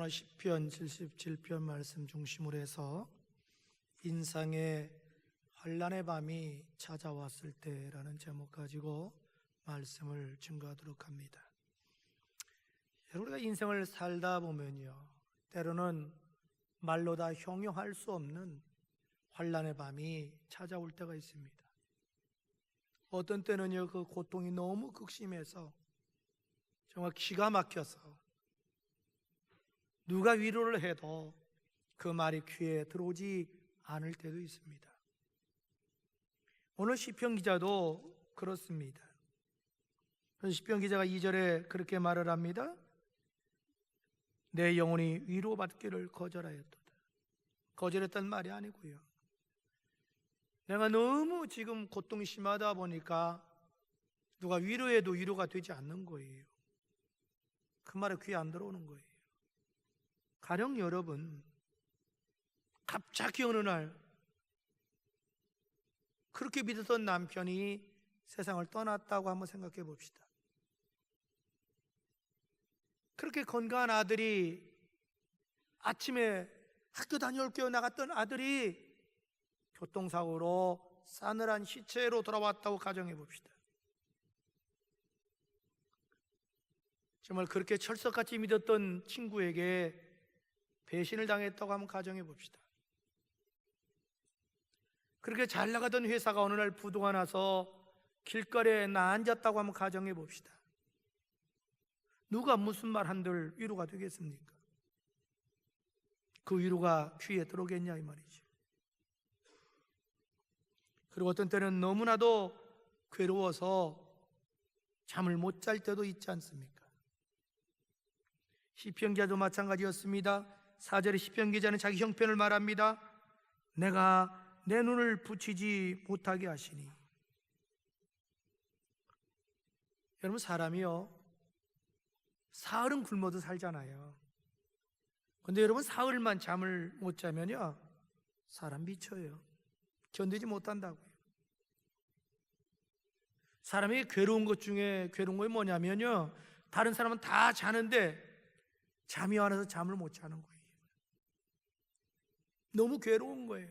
시편 77편 말씀 중심으로 해서 인상의 환난의 밤이 찾아왔을 때라는 제목 가지고 말씀을 증거하도록 합니다. 우리가 인생을 살다 보면요, 때로는 말로 다 형용할 수 없는 환난의 밤이 찾아올 때가 있습니다. 어떤 때는요, 그 고통이 너무 극심해서 정말 기가 막혀서 누가 위로를 해도 그 말이 귀에 들어오지 않을 때도 있습니다. 오늘 시편 기자도 그렇습니다. 시편 기자가 2절에 그렇게 말을 합니다. 내 영혼이 위로받기를 거절하였도다. 거절했단 말이 아니고요, 내가 너무 지금 고통이 심하다 보니까 누가 위로해도 위로가 되지 않는 거예요. 그 말에 귀에 안 들어오는 거예요. 가령 여러분, 갑자기 어느 날 그렇게 믿었던 남편이 세상을 떠났다고 한번 생각해 봅시다. 그렇게 건강한 아들이, 아침에 학교 다녀올게요 나갔던 아들이 교통사고로 싸늘한 시체로 돌아왔다고 가정해 봅시다. 정말 그렇게 철석같이 믿었던 친구에게 배신을 당했다고 한번 가정해 봅시다. 그렇게 잘 나가던 회사가 어느 날 부도가 나서 길거리에 앉았다고 한번 가정해 봅시다. 누가 무슨 말 한들 위로가 되겠습니까? 그 위로가 귀에 들어오겠냐 이 말이죠. 그리고 어떤 때는 너무나도 괴로워서 잠을 못 잘 때도 있지 않습니까? 시편 기자도 마찬가지였습니다. 4절에 시편 기자는 자기 형편을 말합니다. 내가 내 눈을 붙이지 못하게 하시니. 여러분, 사람이요, 사흘은 굶어도 살잖아요. 근데 여러분, 사흘만 잠을 못 자면요, 사람 미쳐요. 견디지 못한다고요. 사람이 괴로운 것 중에 괴로운 게 뭐냐면요, 다른 사람은 다 자는데 잠이 안 와서 잠을 못 자는 거예요. 너무 괴로운 거예요.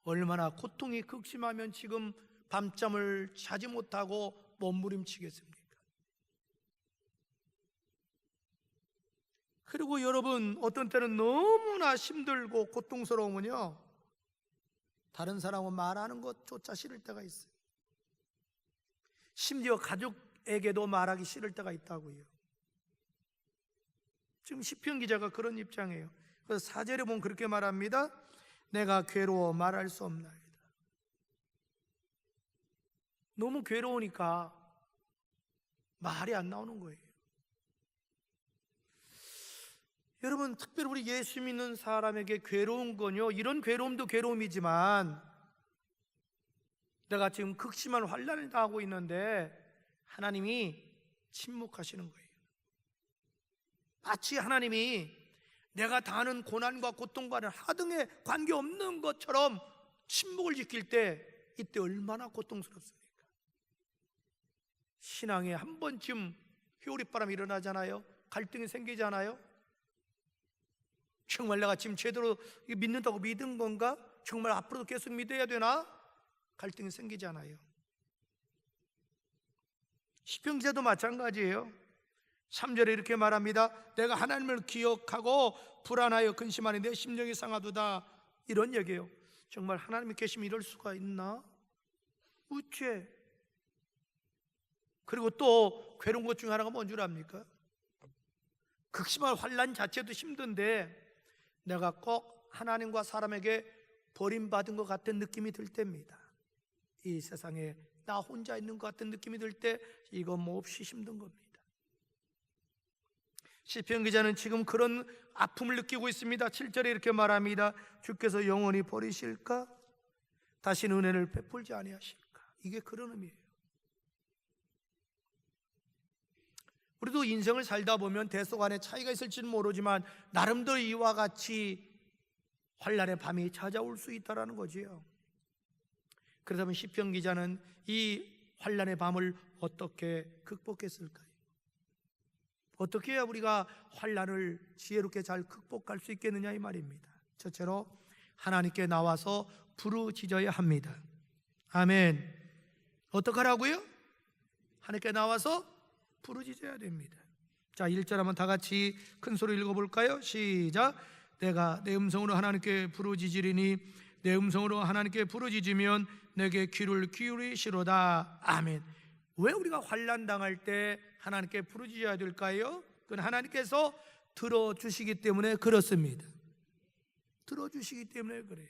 얼마나 고통이 극심하면 지금 밤잠을 자지 못하고 몸부림치겠습니까? 그리고 여러분, 어떤 때는 너무나 힘들고 고통스러우면요, 다른 사람은 말하는 것조차 싫을 때가 있어요. 심지어 가족에게도 말하기 싫을 때가 있다고요. 지금 시편 기자가 그런 입장이에요. 그래서 4절에 보면 그렇게 말합니다. 내가 괴로워 말할 수 없나이다. 너무 괴로우니까 말이 안 나오는 거예요. 여러분, 특별히 우리 예수 믿는 사람에게 괴로운 건요, 이런 괴로움도 괴로움이지만 내가 지금 극심한 환난을 당하고 있는데 하나님이 침묵하시는 거예요. 마치 하나님이 내가 당하는 고난과 고통과는 하등에 관계없는 것처럼 침묵을 지킬 때, 이때 얼마나 고통스럽습니까? 신앙에 한 번쯤 회오리바람이 일어나잖아요. 갈등이 생기잖아요. 정말 내가 지금 제대로 믿는다고 믿은 건가? 정말 앞으로도 계속 믿어야 되나? 갈등이 생기잖아요. 시편 기자도 마찬가지예요. 3절에 이렇게 말합니다. 내가 하나님을 기억하고 불안하여 근심하니 내 심령이 상하도다. 이런 얘기예요. 정말 하나님이 계시면 이럴 수가 있나? 우째. 그리고 또 괴로운 것 중에 하나가 뭔 줄 압니까? 극심한 환난 자체도 힘든데 내가 꼭 하나님과 사람에게 버림받은 것 같은 느낌이 들 때입니다. 이 세상에 나 혼자 있는 것 같은 느낌이 들 때 이건 몹시 힘든 겁니다. 시편 기자는 지금 그런 아픔을 느끼고 있습니다. 7절에 이렇게 말합니다. 주께서 영원히 버리실까? 다시는 은혜를 베풀지 아니하실까? 이게 그런 의미예요. 우리도 인생을 살다 보면 대속 안에 차이가 있을지는 모르지만 나름대로 이와 같이 환난의 밤이 찾아올 수 있다는 거지요. 그렇다면 시편 기자는 이 환난의 밤을 어떻게 극복했을까요? 어떻게 해야 우리가 환난을 지혜롭게 잘 극복할 수 있겠느냐 이 말입니다. 첫째로 하나님께 나와서 부르짖어야 합니다. 아멘. 어떡하라고요? 하나님께 나와서 부르짖어야 됩니다. 자, 1절 한번 다 같이 큰 소리 읽어볼까요? 시작. 내가 내 음성으로 하나님께 부르짖으리니 내 음성으로 하나님께 부르짖으면 내게 귀를 기울이시로다. 아멘. 왜 우리가 환난 당할 때 하나님께 부르짖어야 될까요? 그건 하나님께서 들어주시기 때문에 그렇습니다. 들어주시기 때문에 그래요.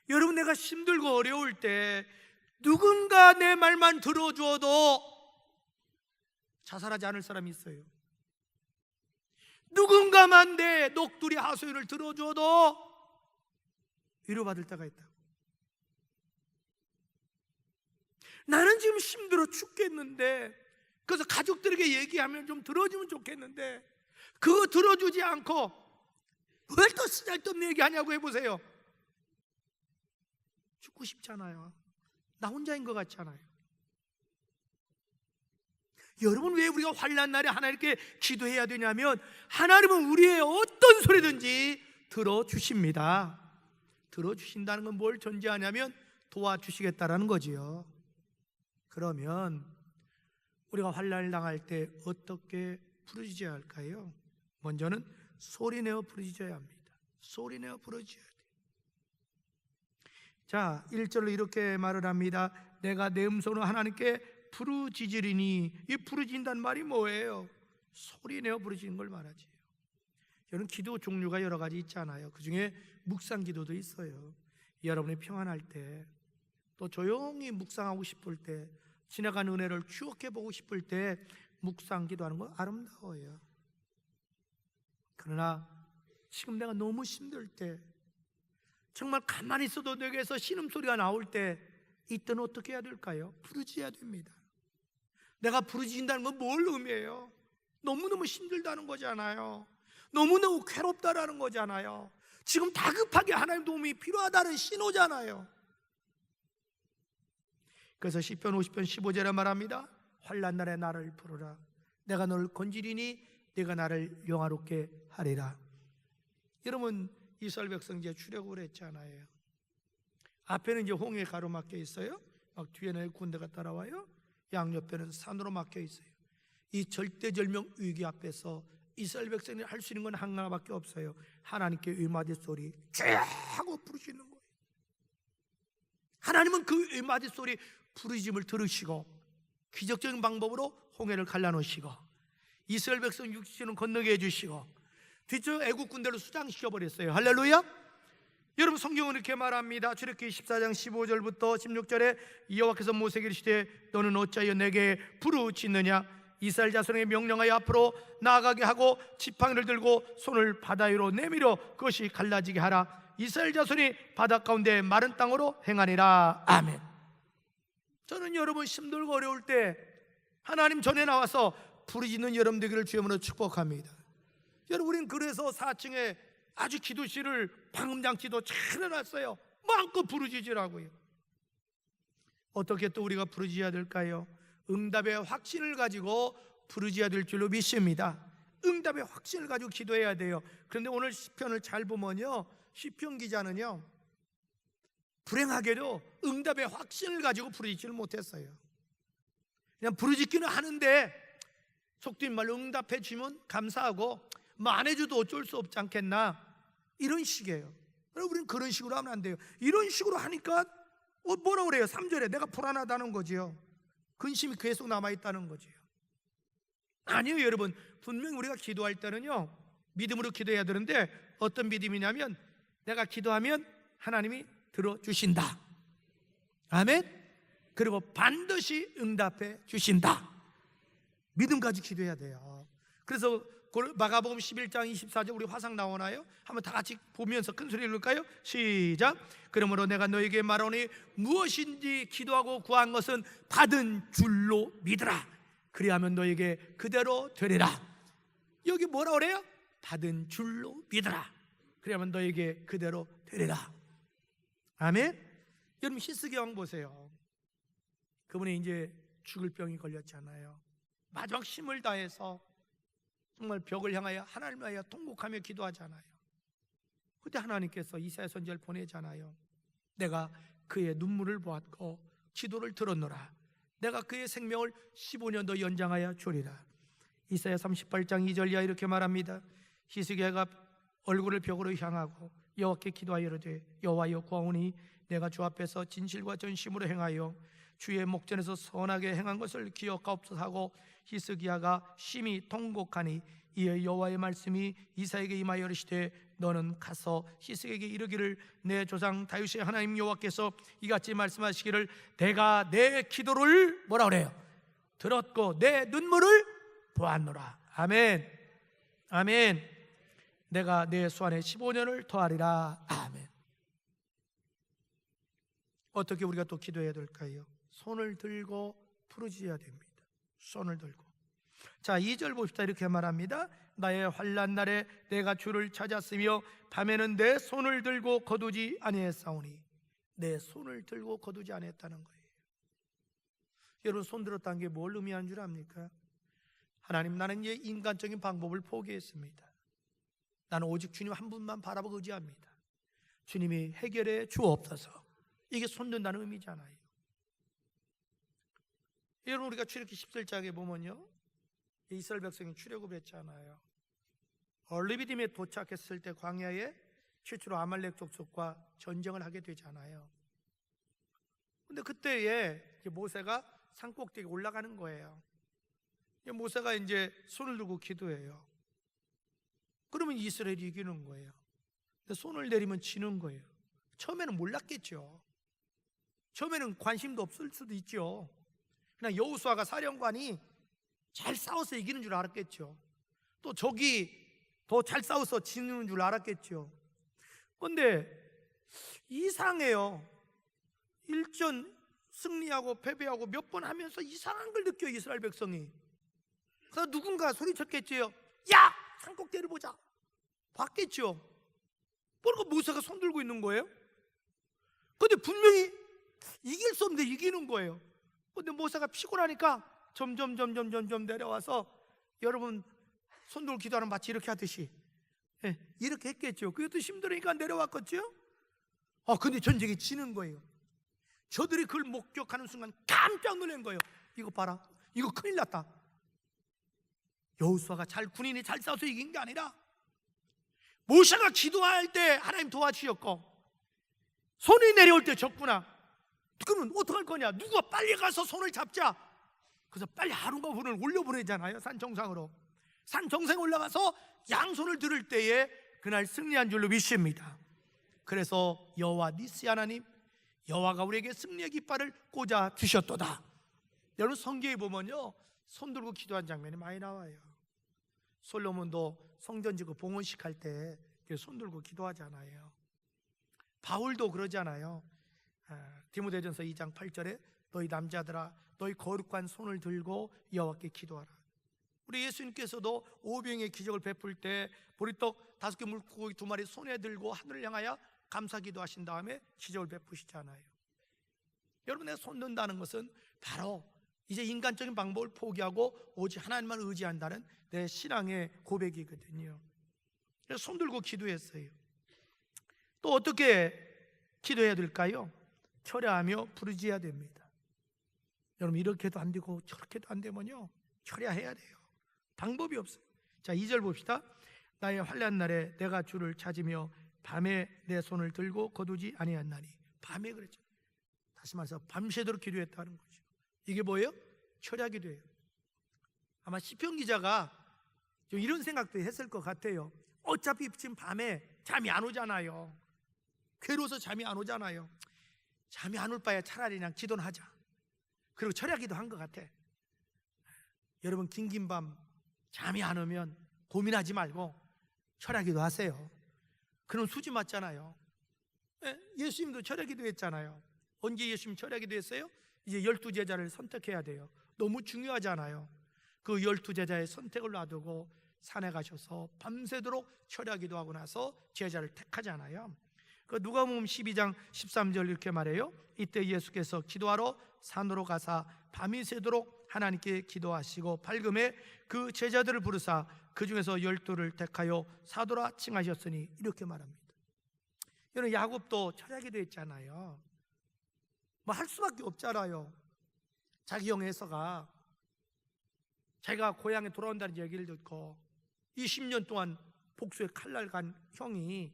여러분, 내가 힘들고 어려울 때 누군가 내 말만 들어주어도 자살하지 않을 사람이 있어요. 누군가만 내 녹두리 하소연을 들어줘도 위로받을 때가 있다고. 나는 지금 힘들어 죽겠는데, 그래서 가족들에게 얘기하면 좀 들어주면 좋겠는데 그거 들어주지 않고 왜 또 쓰잘데없는 얘기하냐고 해보세요. 죽고 싶잖아요. 나 혼자인 것 같잖아요. 여러분, 왜 우리가 환난 날에 하나님께 기도해야 되냐면 하나님은 우리의 어떤 소리든지 들어주십니다. 들어주신다는 건 뭘 전제하냐면 도와주시겠다라는 거지요. 그러면 우리가 환난을 당할 때 어떻게 부르짖어야 할까요? 먼저는 소리내어 부르짖어야 합니다. 소리내어 부르짖어야 돼요. 자, 1절로 이렇게 말을 합니다. 내가 내 음성으로 하나님께 부르짖으리니, 이 부르짖는다는 말이 뭐예요? 소리내어 부르짖는 걸 말하지. 여러분, 기도 종류가 여러 가지 있잖아요. 그 중에 묵상 기도도 있어요. 여러분이 평안할 때, 또 조용히 묵상하고 싶을 때, 지나간 은혜를 추억해보고 싶을 때 묵상 기도하는 건 아름다워요. 그러나 지금 내가 너무 힘들 때, 정말 가만히 있어도 내게서 신음소리가 나올 때, 이때는 어떻게 해야 될까요? 부르짖어야 됩니다. 내가 부르짖는다는 건 뭘 의미해요? 너무너무 힘들다는 거잖아요. 너무너무 괴롭다라는 거잖아요. 지금 다급하게 하나님 도움이 필요하다는 신호잖아요. 그래서 시편 50편 15절에 말합니다. 환난 날에 나를 부르라. 내가 너를 건지리니 네가 나를 영화롭게 하리라. 여러분, 이스라엘 백성 이제 출애굽을 했잖아요. 앞에는 이제 홍해 가로막혀 있어요. 막 뒤에는 군대가 따라와요. 양옆에는 산으로 막혀 있어요. 이 절대절명 위기 앞에서 이스라엘 백성이 할 수 있는 건 하나밖에 없어요. 하나님께 의마디 소리 쫙 하고 부르시는 거예요. 하나님은 그 의마디 소리 부르짖음을 들으시고 기적적인 방법으로 홍해를 갈라놓으시고 이스라엘 백성 육지는 건너게 해주시고 뒤쪽 애국 군대를 수장시켜 버렸어요. 할렐루야. 여러분, 성경은 이렇게 말합니다. 출애굽기 14장 15절부터 16절에 여호와께서 모세에게 이르시되 너는 어찌하여 내게 부르짖느냐? 이스라엘 자손에게 명령하여 앞으로 나아가게 하고 지팡이를 들고 손을 바다 위로 내밀어 그것이 갈라지게 하라. 이스라엘 자손이 바다 가운데 마른 땅으로 행하니라. 아멘. 저는 여러분 힘들고 어려울 때 하나님 전에 나와서 부르짖는 여러분 되기를 주의 이름으로 축복합니다. 여러분, 우린 그래서 4층에 아주 기도실을 방음장치도 잘 해놨어요. 마음껏 부르짖으라고요. 어떻게 또 우리가 부르짖어야 될까요? 응답의 확신을 가지고 부르짖어야 될 줄로 믿습니다. 응답의 확신을 가지고 기도해야 돼요. 그런데 오늘 시편을 잘 보면요, 시편 기자는요 불행하게도 응답의 확신을 가지고 부르짖지를 못했어요. 그냥 부르짖기는 하는데 속된 말로 응답해 주면 감사하고 뭐 안 해줘도 어쩔 수 없지 않겠나, 이런 식이에요. 우리는 그런 식으로 하면 안 돼요. 이런 식으로 하니까 뭐라 그래요? 3절에 내가 불안하다는 거지요. 근심이 계속 남아있다는 거지요. 아니요, 여러분, 분명히 우리가 기도할 때는요 믿음으로 기도해야 되는데 어떤 믿음이냐면 내가 기도하면 하나님이 들어주신다. 아멘. 그리고 반드시 응답해 주신다. 믿음 가지고 기도해야 돼요. 그래서 마가복음 11장 24절 우리 화상 나오나요? 한번 다 같이 보면서 큰 소리 읽을까요? 시작. 그러므로 내가 너에게 말하노니 무엇인지 기도하고 구한 것은 받은 줄로 믿으라. 그리하면 너에게 그대로 되리라. 여기 뭐라 그래요? 받은 줄로 믿으라. 그리하면 너에게 그대로 되리라. 아멘. 여러분, 히스기 왕 보세요. 그분이 이제 죽을 병이 걸렸잖아요. 마지막 힘을 다해서 정말 벽을 향하여 하나님을 향하여 통곡하며 기도하잖아요. 그때 하나님께서 이사야 선지자를 보내잖아요. 내가 그의 눈물을 보았고 기도를 들었노라. 내가 그의 생명을 15년 더 연장하여 주리라. 이사야 38장 2절 이하 이렇게 말합니다. 히스기야가 얼굴을 벽으로 향하고 여호와께 기도하여 이르되 여호와여 구하오니 내가 주 앞에서 진실과 전심으로 행하여 주의 목전에서 선하게 행한 것을 기억하옵소서 하고 히스기야가 심히 통곡하니 이에 여호와의 말씀이 이사야에게 임하여 이르시되 너는 가서 히스기야에게 이르기를 내 조상 다윗의 하나님 여호와께서 이같이 말씀하시기를 내가 내 기도를 뭐라 그래요? 들었고 내 눈물을 보았노라. 아멘. 아멘. 내가 내 수완에 15년을 더하리라. 아멘. 어떻게 우리가 또 기도해야 될까요? 손을 들고 부르짖어야 됩니다. 손을 들고. 자, 2절 봅시다. 이렇게 말합니다. 나의 환난 날에 내가 주를 찾았으며 밤에는 내 손을 들고 거두지 아니했사오니. 내 손을 들고 거두지 아니했다는 거예요. 여러분, 손 들었다는 게 뭘 의미하는 줄 압니까? 하나님, 나는 이제 인간적인 방법을 포기했습니다. 나는 오직 주님 한 분만 바라보고 의지합니다. 주님이 해결해 주옵소서. 이게 손든다는 의미잖아요. 여러분, 우리가 출애굽기 17장에 보면요, 이스라엘 백성이 출애굽을 했잖아요. 얼리비딤에 도착했을 때 광야에 최초로 아말렉 족속과 전쟁을 하게 되잖아요. 근데 그때에 모세가 산꼭대기에 올라가는 거예요. 모세가 이제 손을 들고 기도해요. 그러면 이스라엘이 이기는 거예요. 근데 손을 내리면 지는 거예요. 처음에는 몰랐겠죠. 처음에는 관심도 없을 수도 있죠. 그냥 여호수아가 사령관이 잘 싸워서 이기는 줄 알았겠죠. 또 적이 더 잘 싸워서 지는 줄 알았겠죠. 그런데 이상해요. 일전 승리하고 패배하고 몇 번 하면서 이상한 걸 느껴요, 이스라엘 백성이. 그래서 누군가 소리쳤겠지요. 야! 산꼭대기를 보자. 봤겠죠. 그러니까 모세가 손 들고 있는 거예요. 근데 분명히 이길 수 없는데 이기는 거예요. 근데 모세가 피곤하니까 점점 내려와서, 여러분 손 들고 기도하는 마치 이렇게 하듯이 이렇게 했겠죠. 그것도 힘들으니까 내려왔겠죠. 근데 전쟁이 지는 거예요. 저들이 그걸 목격하는 순간 깜짝 놀란 거예요. 이거 봐라, 이거 큰일 났다. 여호수아가 군인이 잘 싸워서 이긴 게 아니라 모세가 기도할 때 하나님 도와주셨고, 손이 내려올 때 졌구나. 그러면 어떡할 거냐? 누가 빨리 가서 손을 잡자. 그래서 빨리 하루가 훈을 올려보내잖아요. 산 정상으로. 산 정상에 올라가서 양손을 들을 때에 그날 승리한 줄로 믿습니다. 그래서 여호와 니시 하나님, 여호와가 우리에게 승리의 깃발을 꽂아 주셨도다. 여러분, 성경에 보면요, 손 들고 기도한 장면이 많이 나와요. 솔로몬도 성전 짓고 봉헌식 할 때 손 들고 기도하잖아요. 바울도 그러잖아요. 디모데전서 2장 8절에 너희 남자들아, 너희 거룩한 손을 들고 여호와께 기도하라. 우리 예수님께서도 오병의 기적을 베풀 때 보리떡 5개 물고기 2마리 손에 들고 하늘을 향하여 감사기도 하신 다음에 기적을 베푸시잖아요. 여러분의 손 든다는 것은 바로 이제 인간적인 방법을 포기하고 오직 하나님만 의지한다는 내 신앙의 고백이거든요. 그래서 손 들고 기도했어요. 또 어떻게 기도해야 될까요? 철야하며 부르짖어야 됩니다. 여러분, 이렇게도 안 되고 저렇게도 안 되면요, 철야해야 돼요. 방법이 없어요. 자, 2절 봅시다. 나의 환난 날에 내가 주를 찾으며 밤에 내 손을 들고 거두지 아니하나니. 밤에 그랬죠. 다시 말해서 밤새도록 기도했다는 거죠. 이게 뭐예요? 철야 기도예요. 아마 시편 기자가 좀 이런 생각도 했을 것 같아요. 어차피 지금 밤에 잠이 안 오잖아요. 괴로워서 잠이 안 오잖아요. 잠이 안 올 바에 차라리 그냥 기도는 하자. 그리고 철야 기도한 것 같아. 여러분, 긴긴 밤 잠이 안 오면 고민하지 말고 철야 기도하세요. 그럼 수지 맞잖아요. 예수님도 철야 기도했잖아요. 언제 예수님 철야 기도했어요? 이제 12제자를 선택해야 돼요. 너무 중요하잖아요. 그 12제자의 선택을 놔두고 산에 가셔서 밤새도록 철야 기도하고 나서 제자를 택하잖아요. 그 누가복음 12장 13절 이렇게 말해요. 이때 예수께서 기도하러 산으로 가사 밤이 새도록 하나님께 기도하시고 밝음에 그 제자들을 부르사 그 중에서 12를 택하여 사도라 칭하셨으니 이렇게 말합니다. 여러분, 야곱도 철학이 됐잖아요. 뭐 할 수밖에 없잖아요. 자기 형 에서가 자기가 고향에 돌아온다는 얘기를 듣고 20년 동안 복수에 칼날 간 형이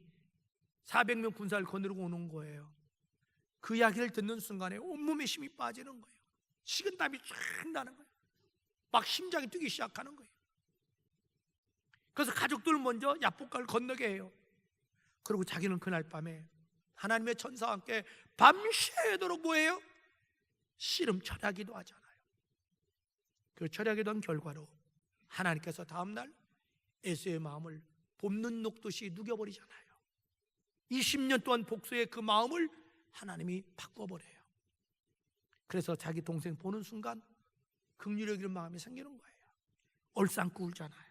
400명 군사를 거느리고 오는 거예요. 그 이야기를 듣는 순간에 온몸에 힘이 빠지는 거예요. 식은땀이 쫙 나는 거예요. 막 심장이 뛰기 시작하는 거예요. 그래서 가족들 먼저 야복강을 건너게 해요. 그리고 자기는 그날 밤에 하나님의 천사와 함께 밤새도록 뭐예요? 씨름 철야기도 하잖아요. 그 철야기도 한 결과로 하나님께서 다음날 에서의 마음을 볶는 녹듯이 누겨버리잖아요. 20년 동안 복수의 그 마음을 하나님이 바꿔버려요. 그래서 자기 동생 보는 순간 긍휼히 여기는 마음이 생기는 거예요. 얼싸안고 울잖아요.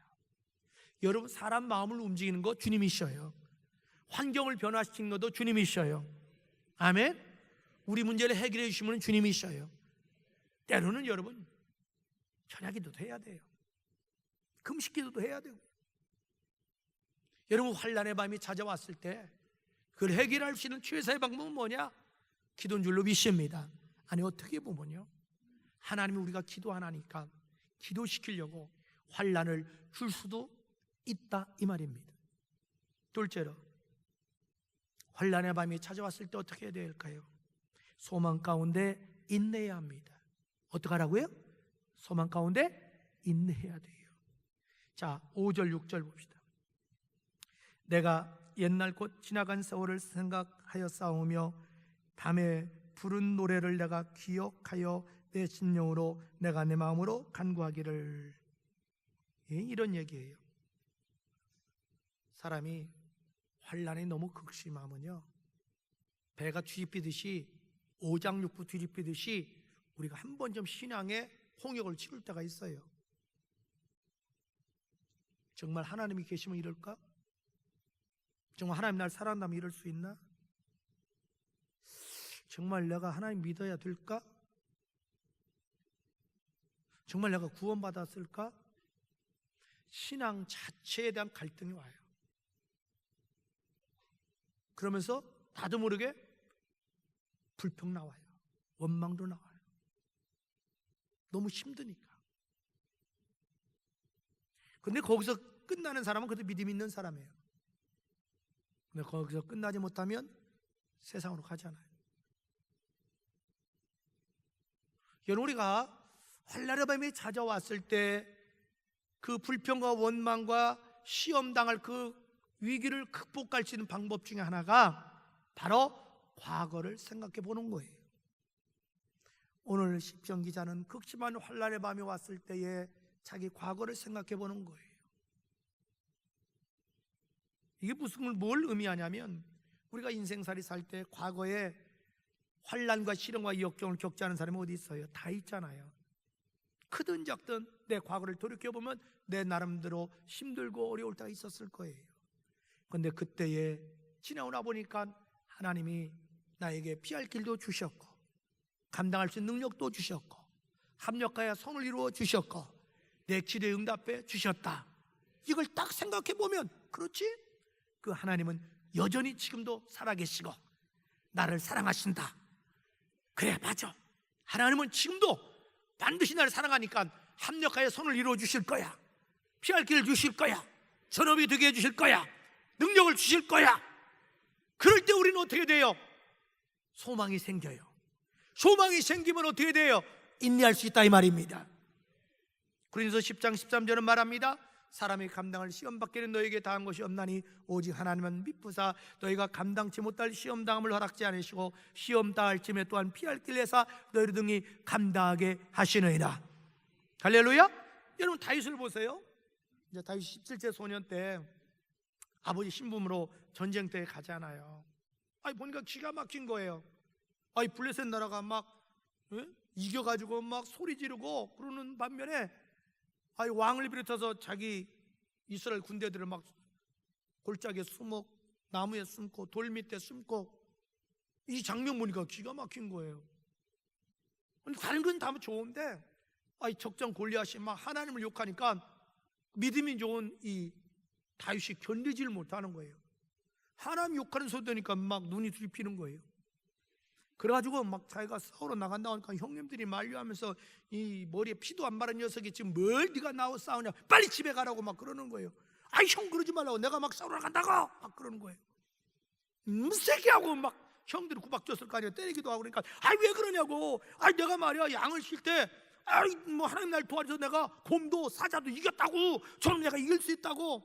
여러분, 사람 마음을 움직이는 거 주님이셔요. 환경을 변화시키는 것도 주님이셔요. 아멘. 우리 문제를 해결해 주시면 주님이셔요. 때로는 여러분 철야기도도 해야 돼요. 금식기도도 해야 되고. 여러분, 환난의 밤이 찾아왔을 때 그걸 해결할 수 있는 최선의 방법은 뭐냐? 기도인 줄로 믿습니다. 아니, 어떻게 보면요, 하나님이 우리가 기도하나니까 기도시키려고 환난을 줄 수도 있다 이 말입니다. 둘째로, 환난의 밤이 찾아왔을 때 어떻게 해야 될까요? 소망 가운데 인내해야 합니다. 어떻게 하라고요? 소망 가운데 인내해야 돼요. 자, 5절 6절 봅시다. 내가 옛날 곧 지나간 세월을 생각하여 싸우며 밤에 부른 노래를 내가 기억하여 내 심령으로 내가 내 마음으로 간구하기를. 이런 얘기예요. 사람이 환난이 너무 극심하면요, 배가 뒤집히듯이, 오장육부 뒤집히듯이 우리가 한 번 좀 신앙에 홍역을 치를 때가 있어요. 정말 하나님이 계시면 이럴까? 정말 하나님 날 사랑한다면 이럴 수 있나? 정말 내가 하나님 믿어야 될까? 정말 내가 구원받았을까? 신앙 자체에 대한 갈등이 와요. 그러면서 나도 모르게 불평 나와요. 원망도 나와요. 너무 힘드니까. 근데 거기서 끝나는 사람은 그래도 믿음 있는 사람이에요. 근데 거기서 끝나지 못하면 세상으로 가잖아요. 여러분, 우리가 환난의 밤이 찾아왔을 때 그 불평과 원망과 시험당할 그 위기를 극복할 수 있는 방법 중에 하나가 바로 과거를 생각해 보는 거예요. 오늘 시편 기자는 극심한 환난의 밤이 왔을 때에 자기 과거를 생각해 보는 거예요. 이게 뭘 의미하냐면, 우리가 인생살이 살 때 과거에 환난과 시련과 역경을 겪지 않은 사람이 어디 있어요? 다 있잖아요. 크든 작든 내 과거를 돌이켜보면 내 나름대로 힘들고 어려울 때가 있었을 거예요. 그런데 그때에 지나오나 보니까 하나님이 나에게 피할 길도 주셨고 감당할 수 있는 능력도 주셨고 합력하여 선을 이루어 주셨고 내 기도에 응답해 주셨다. 이걸 딱 생각해 보면, 그렇지? 그 하나님은 여전히 지금도 살아계시고 나를 사랑하신다. 그래, 맞아. 하나님은 지금도 반드시 나를 사랑하니까 합력하여 선을 이루어 주실 거야. 피할 길을 주실 거야. 전업이 되게 해주실 거야. 능력을 주실 거야. 그럴 때 우리는 어떻게 돼요? 소망이 생겨요. 소망이 생기면 어떻게 돼요? 인내할 수 있다 이 말입니다. 고린도서 10장 13절은 말합니다. 사람이 감당할 시험밖에는 너에게 당한 것이 없나니 오직 하나님은 미쁘사 너희가 감당치 못할 시험당함을 허락지 않으시고 시험 당할 쯤에 또한 피할 길 내사 너희를 등이 감당하게 하시느니라. 할렐루야. 여러분, 다윗을 보세요. 이제 다윗 17세 소년 때 아버지 신분으로 전쟁터에 가잖아요. 보니까 기가 막힌 거예요. 블레셋 나라가 막 이겨가지고 막 소리 지르고 그러는 반면에 왕을 비롯해서 자기 이스라엘 군대들을 막 골짜기에 숨어 나무에 숨고 돌 밑에 숨고, 이 장면 보니까 기가 막힌 거예요. 다른 건 다 좋은데 적장 골리앗이 막 하나님을 욕하니까 믿음이 좋은 이 다윗이 견디지를 못하는 거예요. 하나님 욕하는 소리 들으니까 막 눈이 뒤집히는 거예요. 그래가지고 막 자기가 싸우러 나간다고 하니까 형님들이 만류하면서 이 머리에 피도 안 마른 녀석이 지금 뭘 네가 나와 싸우냐, 빨리 집에 가라고 막 그러는 거예요. 형 그러지 말라고, 내가 막 싸우러 간다고 막 그러는 거예요. 무색이 하고 막 형들이 구박 줬을 거 아니에요. 때리기도 하고. 그러니까 왜 그러냐고. 내가 말이야 양을 쉴 때 뭐 하나님 날 도와줘서 내가 곰도 사자도 이겼다고, 저는 내가 이길 수 있다고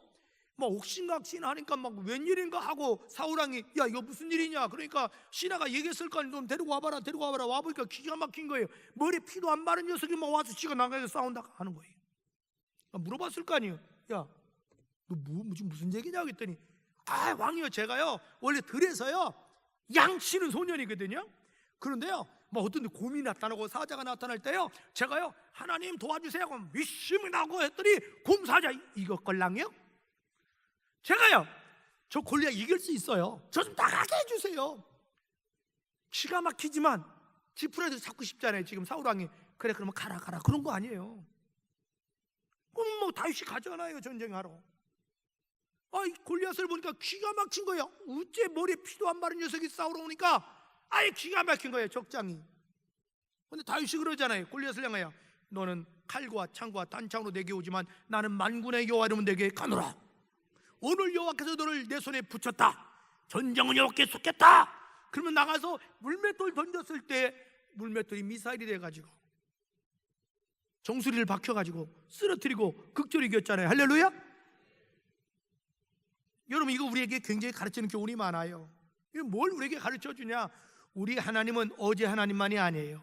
막 옥신각신 하니까 막 웬일인가 하고 사울왕이 야 이거 무슨 일이냐, 그러니까 신하가 얘기했을 거 아니에요. 좀 데리고 와봐라. 와보니까 기가 막힌 거예요. 머리에 피도 안 마른 녀석이 막 와서 지가 나가서 싸운다 하는 거예요. 물어봤을 거 아니에요. 야 너 무슨 얘기냐 그랬더니 왕이요, 제가요 원래 들에서요 양치는 소년이거든요. 그런데요 뭐 어떤 곰이 나타나고 사자가 나타날 때요 제가요 하나님 도와주세요 하고 미심이 나고 했더니 곰 사자 이것걸랑이요. 제가요 저 골리앗 이길 수 있어요. 저 좀 나가게 해주세요. 기가 막히지만 지푸라기도 잡고 싶잖아요. 지금 사울왕이 그래 그러면 가라 그런 거 아니에요. 그럼 뭐 다윗이 가잖아요 전쟁하러. 이 골리앗을 보니까 기가 막힌 거예요. 어째 머리에 피도 안 마른 녀석이 싸우러 오니까 기가 막힌 거예요 적장이. 근데 다윗이 그러잖아요. 골리앗을 향하여 너는 칼과 창과 단창으로 내게 오지만 나는 만군의 여호와 이름은 내게 가노라. 오늘 여호와께서 너를 내 손에 붙였다. 전쟁은 여호와께 속했다. 그러면 나가서 물맷돌 던졌을 때 물맷돌이 미사일이 돼가지고 정수리를 박혀가지고 쓰러뜨리고 극적으로 이겼잖아요. 할렐루야. 여러분 이거 우리에게 굉장히 가르치는 교훈이 많아요. 이게 뭘 우리에게 가르쳐주냐, 우리 하나님은 어제 하나님만이 아니에요.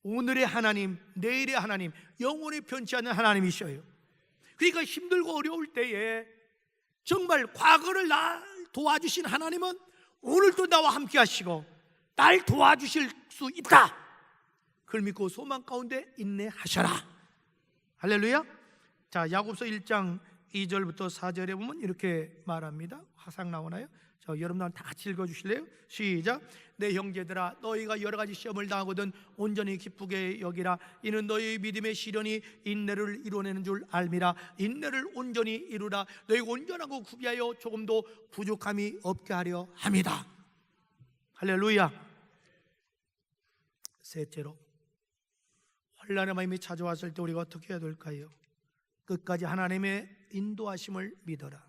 오늘의 하나님, 내일의 하나님, 영원히 변치 않는 하나님이셔요. 그러니까 힘들고 어려울 때에 정말 과거를 날 도와주신 하나님은 오늘도 나와 함께 하시고 날 도와주실 수 있다. 그걸 믿고 소망 가운데 인내하셔라. 할렐루야. 자, 야고보서 1장 2절부터 4절에 보면 이렇게 말합니다. 화상 나오나요? 자, 여러분 다 같이 읽어주실래요? 시작. 내 형제들아 너희가 여러 가지 시험을 당하거든 온전히 기쁘게 여기라. 이는 너희의 믿음의 시련이 인내를 이루어내는 줄 알미라. 인내를 온전히 이루라. 너희가 온전하고 구비하여 조금도 부족함이 없게 하려 함이다. 할렐루야. 셋째로, 환난의 마음이 찾아왔을 때 우리가 어떻게 해야 될까요? 끝까지 하나님의 인도하심을 믿어라.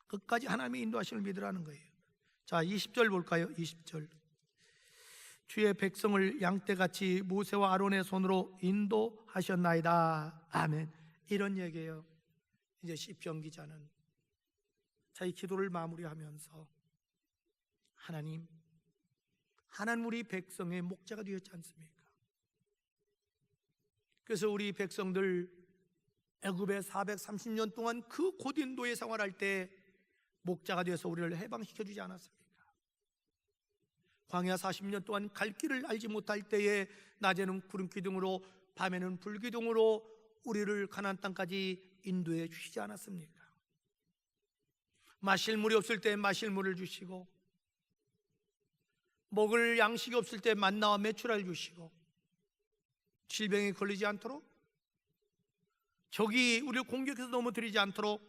끝까지 하나님의 인도하심을 믿으라는 거예요. 자, 20절 볼까요? 20절. 주의 백성을 양떼같이 모세와 아론의 손으로 인도하셨나이다. 아멘. 이런 얘기예요. 이제 시편 기자는 자기 기도를 마무리하면서 하나님 우리 백성의 목자가 되었지 않습니까? 그래서 우리 백성들 애굽에 430년 동안 그 고인도의 생활할 때 목자가 되어서 우리를 해방시켜 주지 않았습니까? 광야 40년 동안 갈 길을 알지 못할 때에 낮에는 구름 기둥으로 밤에는 불 기둥으로 우리를 가나안 땅까지 인도해 주시지 않았습니까? 마실 물이 없을 때 마실 물을 주시고 먹을 양식이 없을 때 만나와 메추라를 주시고 질병에 걸리지 않도록 적이 우리를 공격해서 넘어뜨리지 않도록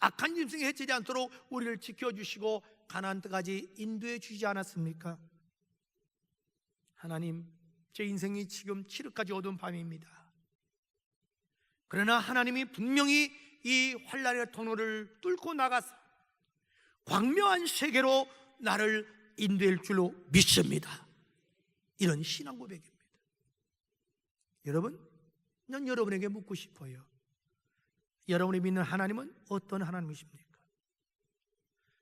악한 짐승이 해치지 않도록 우리를 지켜주시고 가나안 땅까지 인도해 주시지 않았습니까? 하나님, 제 인생이 지금 칠흑까지 어두운 밤입니다. 그러나 하나님이 분명히 이 환난의 터널을 뚫고 나가서 광명한 세계로 나를 인도할 줄로 믿습니다. 이런 신앙 고백입니다. 여러분, 난 여러분에게 묻고 싶어요. 여러분이 믿는 하나님은 어떤 하나님이십니까?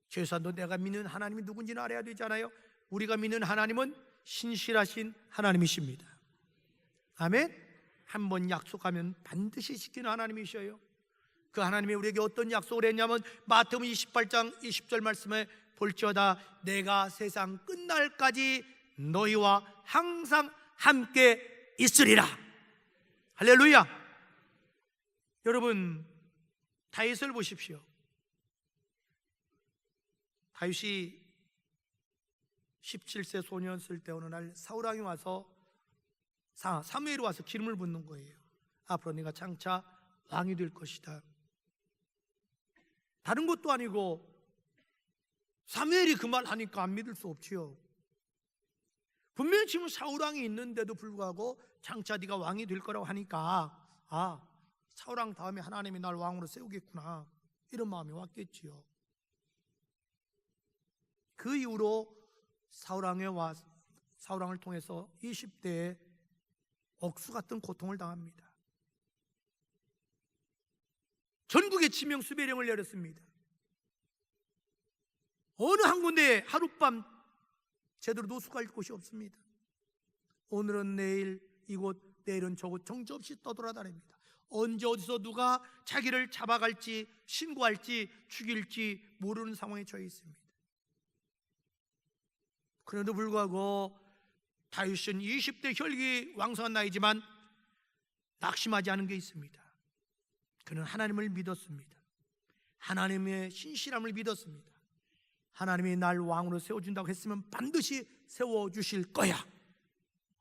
최소한도 내가 믿는 하나님이 누군지는 알아야 되잖아요. 우리가 믿는 하나님은 신실하신 하나님이십니다. 아멘. 한번 약속하면 반드시 지키는 하나님이셔요. 그 하나님이 우리에게 어떤 약속을 했냐면 마태복음 28장 20절 말씀에 볼지어다 내가 세상 끝날까지 너희와 항상 함께 있으리라. 할렐루야. 여러분, 다윗을 보십시오. 다윗이 17세 소년이었을 때 어느 날 사울왕이 와서 사무엘이 와서 기름을 붓는 거예요. 앞으로 네가 장차 왕이 될 것이다. 다른 것도 아니고 사무엘이 그 말 하니까 안 믿을 수 없지요. 분명히 지금 사울왕이 있는데도 불구하고 장차 네가 왕이 될 거라고 하니까 사울왕 다음에 하나님이 날 왕으로 세우겠구나, 이런 마음이 왔겠지요. 그 이후로 사울왕을 통해서 20대에 억수 같은 고통을 당합니다. 전국에 지명 수배령을 내렸습니다. 어느 한 군데에 하룻밤 제대로 노숙할 곳이 없습니다. 오늘은 내일 이곳, 내일은 저곳 정처없이 떠돌아다닙니다. 언제 어디서 누가 자기를 잡아갈지, 신고할지, 죽일지 모르는 상황에 처해 있습니다. 그런데도 불구하고 다윗은 20대 혈기 왕성한 나이지만 낙심하지 않은 게 있습니다. 그는 하나님을 믿었습니다. 하나님의 신실함을 믿었습니다. 하나님이 날 왕으로 세워준다고 했으면 반드시 세워주실 거야.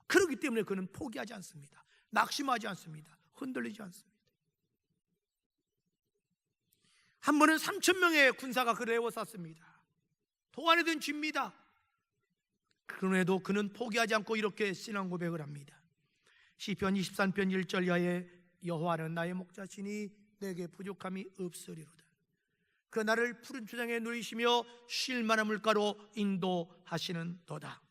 그렇기 때문에 그는 포기하지 않습니다. 낙심하지 않습니다. 흔들리지 않습니다. 한 번은 3,000명의 군사가 그를 에워쌌습니다. 도안에 쥡니다. 그런데도 그는 포기하지 않고 이렇게 신앙 고백을 합니다. 시편 23편 1절 이하에 여호와는 나의 목자시니 내게 부족함이 없으리로다. 그 나를 푸른 초장에 누이시며 쉴 만한 물가로 인도하시는 도다.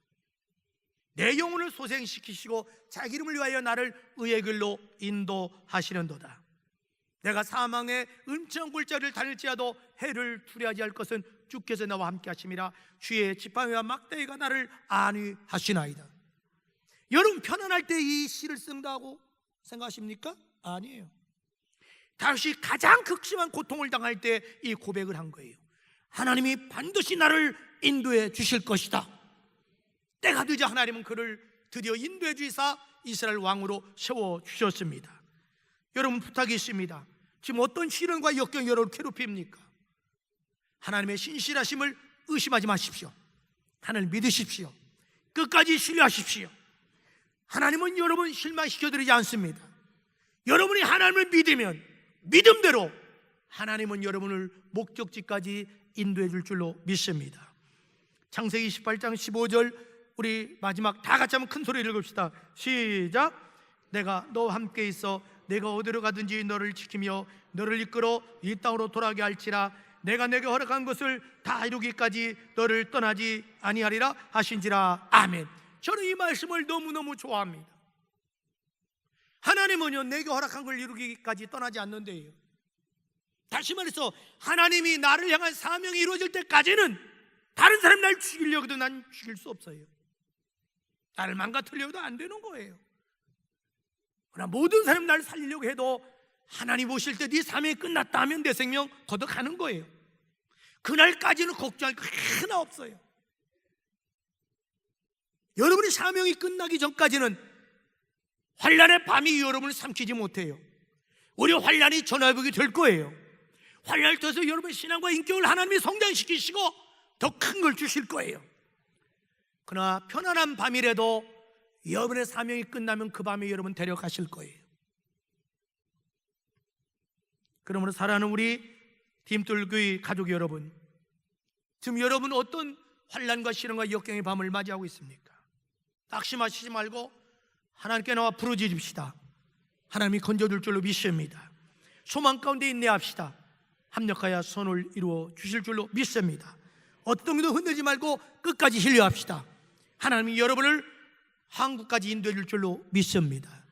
내 영혼을 소생시키시고 자기 이름을 위하여 나를 의의 길로 인도하시는 도다. 내가 사망의 음청 골짜기를 다닐지라도 해를 두려워하지 할 것은 주께서 나와 함께 하심이라. 주의 지팡이와 막대기가 나를 안위하시나이다. 여러분, 편안할 때 이 시를 쓴다고 생각하십니까? 아니에요. 다윗이 가장 극심한 고통을 당할 때 이 고백을 한 거예요. 하나님이 반드시 나를 인도해 주실 것이다. 때가 되자 하나님은 그를 드디어 인도해 주시사 이스라엘 왕으로 세워주셨습니다. 여러분, 부탁이 있습니다. 지금 어떤 시련과 역경이 여러분을 괴롭힙니까? 하나님의 신실하심을 의심하지 마십시오. 하나님을 믿으십시오. 끝까지 신뢰하십시오. 하나님은 여러분 실망시켜드리지 않습니다. 여러분이 하나님을 믿으면 믿음대로 하나님은 여러분을 목적지까지 인도해 줄 줄로 믿습니다. 창세기 28장 15절 우리 마지막 다 같이 한번 큰 소리를 읽읍시다. 시작. 내가 너와 함께 있어 내가 어디로 가든지 너를 지키며 너를 이끌어 이 땅으로 돌아가게 할지라. 내가 내게 허락한 것을 다 이루기까지 너를 떠나지 아니하리라 하신지라. 아멘. 저는 이 말씀을 너무너무 좋아합니다. 하나님은요, 내게 허락한 걸 이루기까지 떠나지 않는데요. 다시 말해서 하나님이 나를 향한 사명이 이루어질 때까지는 다른 사람이 날 죽이려고 해도 난 죽일 수 없어요. 나를 망가뜨리려고 해도 안 되는 거예요. 그러나 모든 사람이 나를 살리려고 해도 하나님 오실 때 네 사명이 끝났다 하면 내 생명 걷어가는 거예요. 그날까지는 걱정할 거 하나 없어요. 여러분의 사명이 끝나기 전까지는 환난의 밤이 여러분을 삼키지 못해요. 우리 환난이 전화위복이 될 거예요. 환난을 통해서 여러분의 신앙과 인격을 하나님이 성장시키시고 더 큰 걸 주실 거예요. 그러나 편안한 밤이라도 여러분의 사명이 끝나면 그 밤에 여러분 데려가실 거예요. 그러므로 사랑하는 우리 디딤돌교회 가족 여러분, 지금 여러분 어떤 환난과 시련과 역경의 밤을 맞이하고 있습니까? 낙심하시지 말고 하나님께 나와 부르짖읍시다. 하나님이 건져줄 줄로 믿습니다. 소망 가운데 인내합시다. 합력하여 선을 이루어 주실 줄로 믿습니다. 어떤 것도 흔들지 말고 끝까지 신뢰합시다. 하나님이 여러분을 한국까지 인도해 줄 줄로 믿습니다.